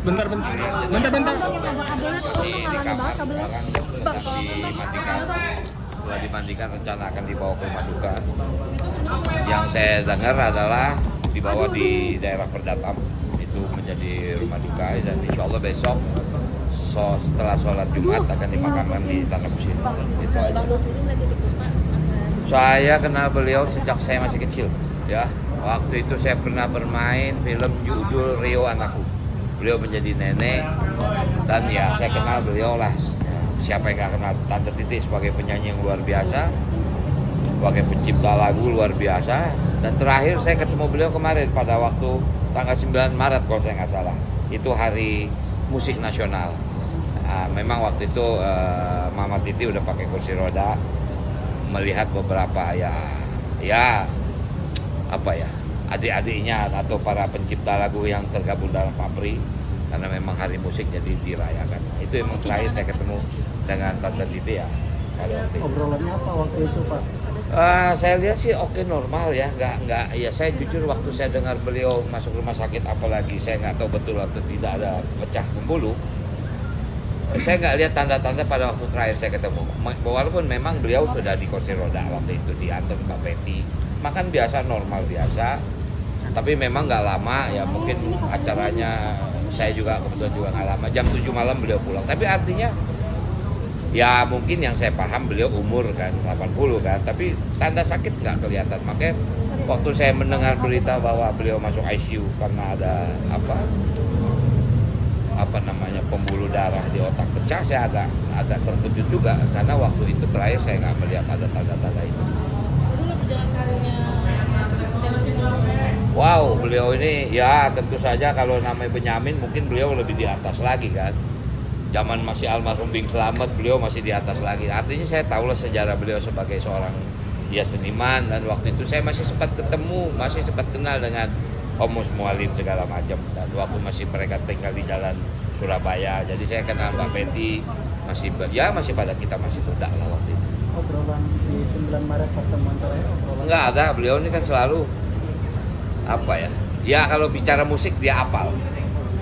Bentar. Ini kamar sekarang sedang dimandikan. Setelah dimandikan rencana akan dibawa ke rumah duka. Yang saya dengar adalah dibawa di daerah Perdatam, itu menjadi rumah duka, dan insya Allah besok setelah sholat Jumat akan dimakamkan di Tanah Kusir. Itu aja. Saya kenal beliau sejak saya masih kecil, ya. Waktu itu saya pernah bermain film judul Rio Anakku. Beliau menjadi nenek, dan ya saya kenal beliau lah. Siapa yang gak kenal Tante Titi sebagai penyanyi yang luar biasa, sebagai pencipta lagu luar biasa. Dan terakhir saya ketemu beliau kemarin pada waktu tanggal 9 Maret kalau saya nggak salah. Itu hari musik nasional. Memang waktu itu Mama Titi udah pakai kursi roda, melihat beberapa adik-adiknya atau para pencipta lagu yang tergabung dalam Papri, karena memang hari musik jadi dirayakan. Itu emang terakhir saya ketemu dengan Tante Titi ya. Obrolannya apa waktu itu, Pak? Saya lihat sih oke, normal ya, nggak ya. Saya jujur waktu saya dengar beliau masuk rumah sakit, apalagi saya nggak tahu betul atau tidak ada pecah pembuluh, saya nggak lihat tanda-tanda pada waktu terakhir saya ketemu. Walaupun memang beliau sudah di kursi roda waktu itu, diantar Mbak Betty, makan biasa, normal biasa, tapi memang nggak lama ya. Mungkin acaranya saya juga kebetulan juga nggak lama, jam 7 malam beliau pulang. Tapi artinya ya mungkin yang saya paham beliau umur kan 80 kan, tapi tanda sakit nggak kelihatan. Makanya waktu saya mendengar berita bahwa beliau masuk ICU karena ada pembuluh darah di otak pecah, saya agak terkejut juga, karena waktu itu terakhir saya nggak melihat ada tanda-tanda itu. Wow, beliau ini ya tentu saja kalau namanya Benyamin mungkin beliau lebih di atas lagi kan. Zaman masih almarhum Bing Slamet, beliau masih di atas lagi. Artinya saya tahulah sejarah beliau sebagai seorang seniman, dan waktu itu saya masih sempat ketemu, masih sempat kenal dengan Om Mus Mualim segala macam. Dan waktu masih mereka tinggal di jalan Surabaya, jadi saya kenal Mbak Betty, masih pada kita masih muda lah waktu itu. Obrolan di 9 Maret pertemuan terakhir? Enggak ada, beliau ini kan selalu ya kalau bicara musik dia hafal,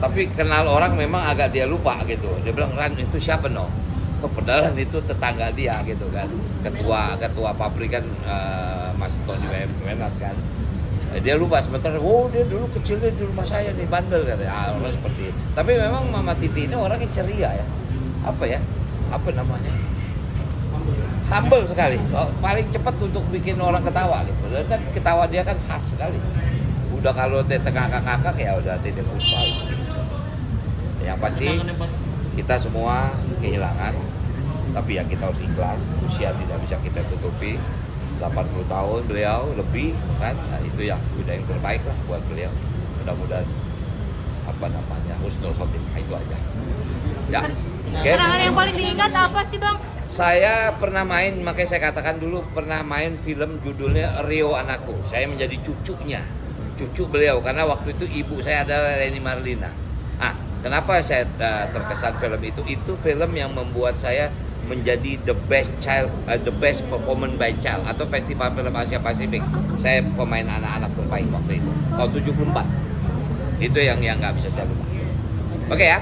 tapi kenal orang memang agak dia lupa gitu. Dia bilang, Ran itu siapa no? Padahal itu tetangga dia gitu kan, ketua pabrik kan, Mas Tony Wenas kan. Dia lupa sementara, dia dulu kecilnya di rumah saya di Bandel katanya. Orang seperti itu. Tapi memang Mama Titi ini orangnya ceria ya. Humble sekali. Paling cepat untuk bikin orang ketawa gitu. Dan kan ketawa dia kan khas sekali. Udah kalau ngakak-ngakak ya udah tidak Puspa. Yang pasti kita semua kehilangan, tapi ya kita harus ikhlas. Usia tidak bisa kita tutupi. 80 tahun beliau lebih kan, nah, itu yang udah yang terbaik lah buat beliau. Mudah-mudahan husnul khotimah, itu aja ya. Kenangan yang paling diingat apa sih Bang? Saya pernah main, makanya saya katakan dulu pernah main film judulnya Rio Anakku. Saya menjadi cucu beliau, karena waktu itu ibu saya adalah Leni Marlina. Kenapa saya terkesan film itu? Itu film yang membuat saya menjadi the best performance by child atau Festival Film Asia Pasifik. Saya pemain anak-anak terbaik waktu itu, tahun 74. Itu yang nggak bisa saya lupa. Oke ya.